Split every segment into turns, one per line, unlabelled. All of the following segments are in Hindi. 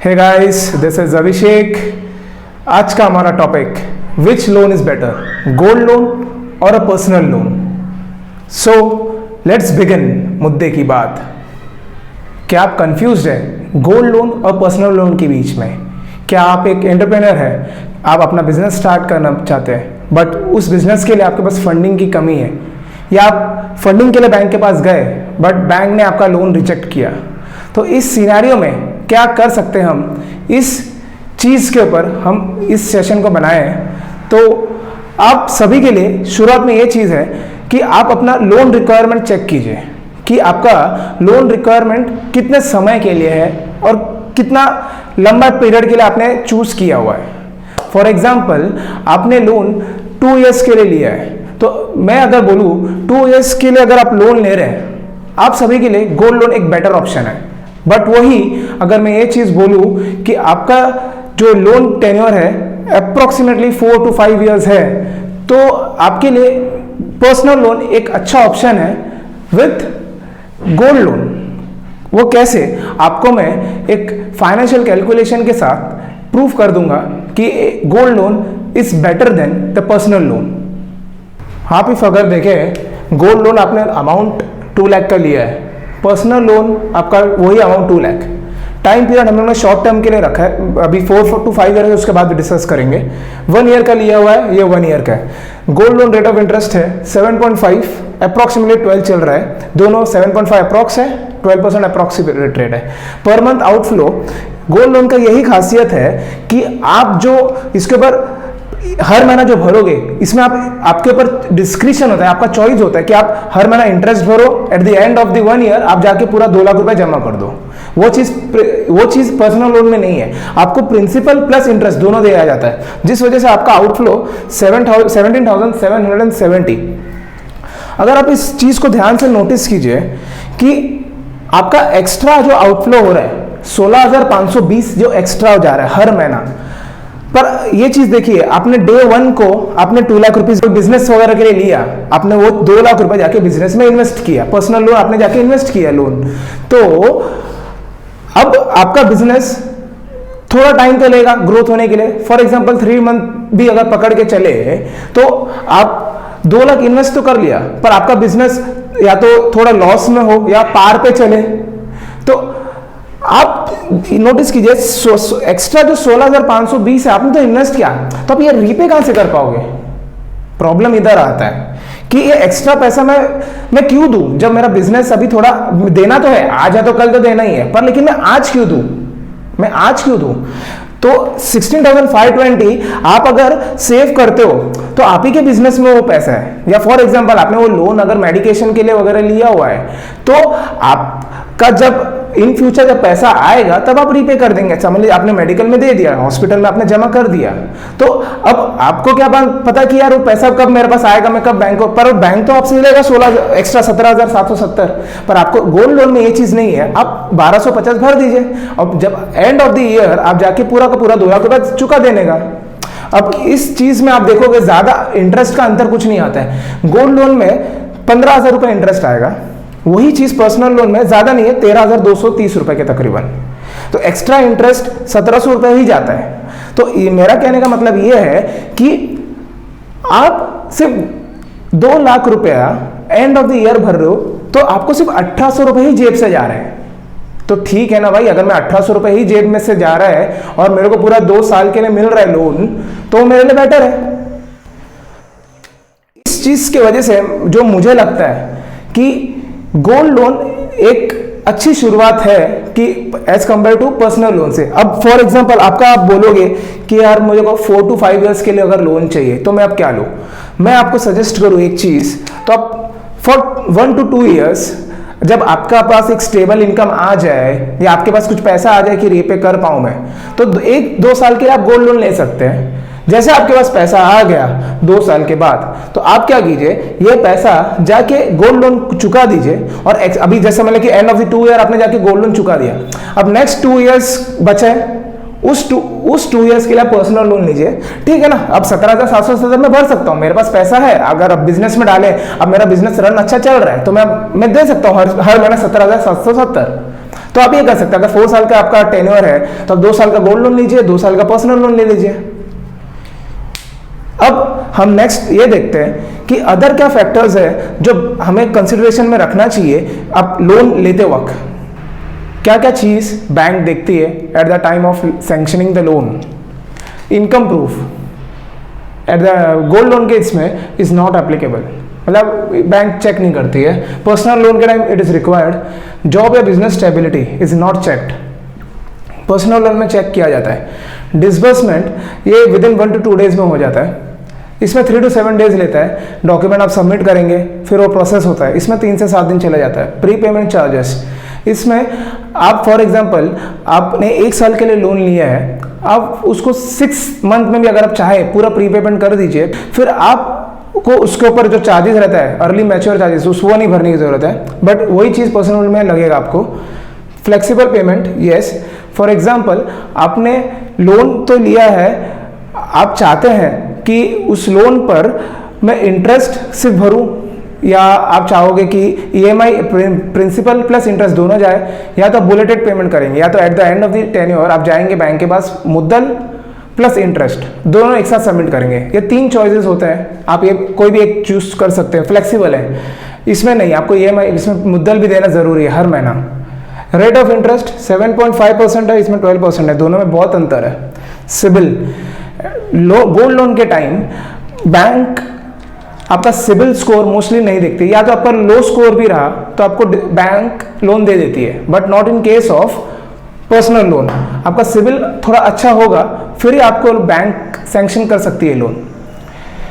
Hey guys, this is Abhishek. आज का हमारा topic, which loan is better, gold loan और a personal loan. So let's begin मुद्दे की बात। क्या आप कंफ्यूज्ड हैं गोल्ड लोन और पर्सनल लोन के बीच में? क्या आप एक एंटरप्रेन्योर है, आप अपना बिजनेस स्टार्ट करना चाहते हैं बट उस बिजनेस के लिए आपके पास फंडिंग की कमी है, या आप फंडिंग के लिए बैंक के पास गए बट बैंक ने आपका लोन रिजेक्ट किया? तो इस सिनेरियो में क्या कर सकते हैं हम, इस चीज़ के ऊपर हम इस सेशन को बनाए हैं। तो आप सभी के लिए शुरुआत में ये चीज़ है कि आप अपना लोन रिक्वायरमेंट चेक कीजिए कि आपका लोन रिक्वायरमेंट कितने समय के लिए है और कितना लंबा पीरियड के लिए आपने चूज किया हुआ है। फॉर एग्जाम्पल, आपने लोन 2 इयर्स के लिए लिया है, तो मैं अगर बोलूँ 2 इयर्स के लिए अगर आप लोन ले रहे हैं, आप सभी के लिए गोल्ड लोन एक बेटर ऑप्शन है। बट वही अगर मैं ये चीज़ बोलूँ कि आपका जो लोन टेन्योर है अप्रोक्सीमेटली 4 to 5 इयर्स है, तो आपके लिए पर्सनल लोन एक अच्छा ऑप्शन है विथ गोल्ड लोन। वो कैसे, आपको मैं एक फाइनेंशियल कैलकुलेशन के साथ प्रूफ कर दूंगा कि gold loan is better than the personal loan. आप इफ अगर देखें, गोल्ड लोन आपने अमाउंट 2 लाख का लिया है, पर्सनल लोन आपका वही अमाउंट 2 लाख। टाइम पीरियड हम लोगों ने शॉर्ट टर्म के लिए रखा है, अभी 4 to 5 ईयर है, उसके बाद डिस्कस करेंगे। 1 ईयर का लिया हुआ है, ये 1 ईयर का है। Gold loan rate of interest है 7.5, अप्रॉक्सीमेटली 12 चल रहा है, दोनों 7.5 अप्रॉक्स है, 12% अप्रॉक्सीमेट रेट है। Per month outflow, gold loan का यही खासियत है कि आप जो इसके ऊपर हर महीना जो भरोगे, इसमें आपके ऊपर डिस्क्रिप्शन होता है, आपका चॉइस होता है कि आप हर महीना इंटरेस्ट भरो, at the end of the 1 year आप जाके पूरा 2 लाख रुपए जमा कर दो। वो चीज पर्सनल लोन में नहीं है, आपको प्रिंसिपल प्लस इंटरेस्ट दोनों दिया जाता है, जिस वजह से आपका आउटफ्लो 17,770। अगर आप इस चीज को ध्यान से नोटिस कीजिए कि आपका एक्स्ट्रा जो आउटफ्लो हो रहा है 16,520 जो एक्स्ट्रा हो जा रहा है हर महीना। पर ये चीज देखिए, आपने डे 1 को आपने 2 लाख रुपीज बिजनेस वगैरह के लिए लिया, आपने वो 2 लाख रुपए जाके बिजनेस में इन्वेस्ट किया, पर्सनल लोन आपने जाके इन्वेस्ट किया लोन। तो अब आपका बिजनेस थोड़ा टाइम तो लेगा ग्रोथ होने के लिए। फॉर एग्जांपल 3 मंथ भी अगर पकड़ के चले तो आप 2 लाख इन्वेस्ट तो कर लिया, पर आपका बिजनेस या तो थोड़ा लॉस में हो या पार पे चले, तो आप नोटिस कीजिए एक्स्ट्रा जो 16,520 है आपने तो इन्वेस्ट किया, तो आप ये रीपे कहां से कर पाओगे? प्रॉब्लम इधर आता है कि ये एक्स्ट्रा पैसा मैं क्यों दूं, जब मेरा बिजनेस अभी थोड़ा देना तो है, आज है तो कल तो देना ही है, पर लेकिन मैं आज क्यों दूं? तो 16,520 आप अगर सेव करते हो तो आप ही के बिजनेस में वो पैसा है। या फॉर एग्जांपल आपने वो लोन अगर मेडिकेशन के लिए वगैरह लिया हुआ है, तो आपका जब इन फ्यूचर जब पैसा आएगा तब आप रीपे कर देंगे। समझ लीजिए आपने मेडिकल में दे दिया, हॉस्पिटल में आपने जमा कर दिया, तो अब आपको क्या पता कि यार वो पैसा कब मेरे पास आएगा, मैं कब बैंक को, पर बैंक तो आपसे लेगा 16 एक्स्ट्रा 17,770। पर आपको गोल्ड लोन में ये चीज नहीं है, आप 1,250 भर दीजिए और जब एंड ऑफ द ईयर आप जाके पूरा का पूरा 2 लाख रुपए चुका देने का। अब इस चीज में आप देखोगे ज्यादा इंटरेस्ट का अंतर कुछ नहीं आता है। गोल्ड लोन में 15,000 रुपए इंटरेस्ट आएगा, वही चीज पर्सनल लोन में ज्यादा नहीं है, 13,230 रुपए के तकरीबन। तो एक्स्ट्रा इंटरेस्ट 1,700 रुपए ही जाता है। तो मेरा कहने का मतलब ये है कि आप सिर्फ 2 लाख रुपया एंड ऑफ द ईयर भर रहे हो, तो आपको सिर्फ 1,800 रुपए ही जेब से जा रहे हैं। तो ठीक है ना भाई, अगर मैं 1,800 रुपए ही जेब में से जा रहा है और मेरे को पूरा 2 साल के लिए मिल रहा है लोन, तो मेरे लिए बेटर है। इस चीज की वजह से जो मुझे लगता है कि गोल्ड लोन एक अच्छी शुरुआत है कि as compare to personal loan से। अब फॉर एग्जांपल आप बोलोगे कि यार मुझे को 4 to 5 इयर्स के लिए अगर लोन चाहिए, तो मैं अब क्या लूं? मैं आपको सजेस्ट करूं एक चीज, तो आप फॉर 1 to 2 इयर्स जब आपका पास एक स्टेबल इनकम आ जाए या आपके पास कुछ पैसा आ जाए कि रीपे कर पाऊं मैं, तो 1-2 साल के लिए आप गोल्ड लोन ले सकते हैं। जैसे आपके पास पैसा आ गया 2 साल के बाद, तो आप क्या कीजिए, ये पैसा जाके गोल्ड लोन चुका दीजिए। और अभी जैसे मतलब कि एंड ऑफ द 2 ईयर आपने जाके गोल्ड लोन चुका दिया, अब नेक्स्ट 2 इयर्स बचे, उस 2 इयर्स के लिए पर्सनल लोन लीजिए, ठीक है ना। अब 17,770 में भर सकता हूँ, मेरे पास पैसा है। अगर अब बिजनेस में डालें, अब मेरा बिजनेस रन अच्छा चल रहा है, तो मैं दे सकता हूँ हर महीना 17,770। तो आप ये कर सकते हैं, अगर 4 साल का आपका टेन्योर है तो आप 2 साल का गोल्ड लोन लीजिए, 2 साल का पर्सनल लोन ले लीजिए। अब हम नेक्स्ट ये देखते हैं कि अदर क्या फैक्टर्स है जो हमें कंसिडरेशन में रखना चाहिए आप लोन लेते वक्त। क्या क्या चीज बैंक देखती है at the time of sanctioning the loan. Income proof at the gold loan के इसमें इज नॉट एप्लीकेबल, मतलब बैंक चेक नहीं करती है। पर्सनल लोन के time it is required. Job या business stability is not checked, personal loan में चेक किया जाता है। डिसबर्समेंट ये विद इन 1 to 2 days में हो जाता है, इसमें 3 to 7 days लेता है। डॉक्यूमेंट आप सबमिट करेंगे फिर वो प्रोसेस होता है, इसमें 3 से 7 दिन चला जाता है। प्री पेमेंट चार्जेस, इसमें आप फॉर एग्जांपल आपने 1 साल के लिए लोन लिया है, आप उसको 6 मंथ में भी अगर आप चाहे पूरा प्री पेमेंट कर दीजिए, फिर आपको उसके ऊपर जो चार्जेस रहता है अर्ली मैच्योर चार्जेस वो नहीं भरने की जरूरत है, बट वही चीज़ पर्सनल में लगेगा आपको। Flexible pavement, yes, for example आपने लोन तो लिया है, आप चाहते हैं कि उस लोन पर मैं इंटरेस्ट सिर्फ भरूं, या आप चाहोगे कि ईएमआई प्रिंसिपल प्लस इंटरेस्ट दोनों जाए, या तो बुलेटेड पेमेंट करेंगे, या तो at the end of the tenure आप जाएंगे बैंक के पास, मुद्दल प्लस इंटरेस्ट दोनों एक साथ सबमिट करेंगे। ये 3 चॉइसेस होते हैं, आप ये कोई भी एक चूज कर सकते हैं। फ्लेक्सिबल है, इसमें नहीं आपको ईएमआई, इसमें मुद्दल भी देना जरूरी है हर महीना। रेट ऑफ इंटरेस्ट 7.5% है, इसमें 12% है, दोनों में बहुत अंतर है। सिबिल, गोल्ड लोन के टाइम बैंक आपका सिबिल स्कोर मोस्टली नहीं देखती, या तो आपका लो स्कोर भी रहा तो आपको बैंक लोन दे देती है, but not in case of personal loan. आपका सिबिल थोड़ा अच्छा होगा फिर ही आपको बैंक सैंक्शन कर सकती है लोन।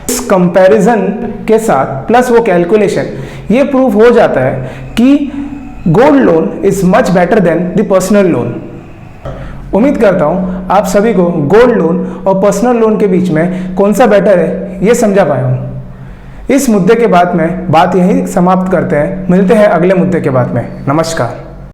इस कंपैरिजन के साथ प्लस वो कैलकुलेशन ये प्रूव हो जाता है कि gold loan is much better than the personal loan. उम्मीद करता हूं आप सभी को गोल्ड लोन और पर्सनल लोन के बीच में कौन सा बेटर है ये समझा पाया हूं। इस मुद्दे के बाद में बात यहीं समाप्त करते हैं, मिलते हैं अगले मुद्दे के बाद में। नमस्कार।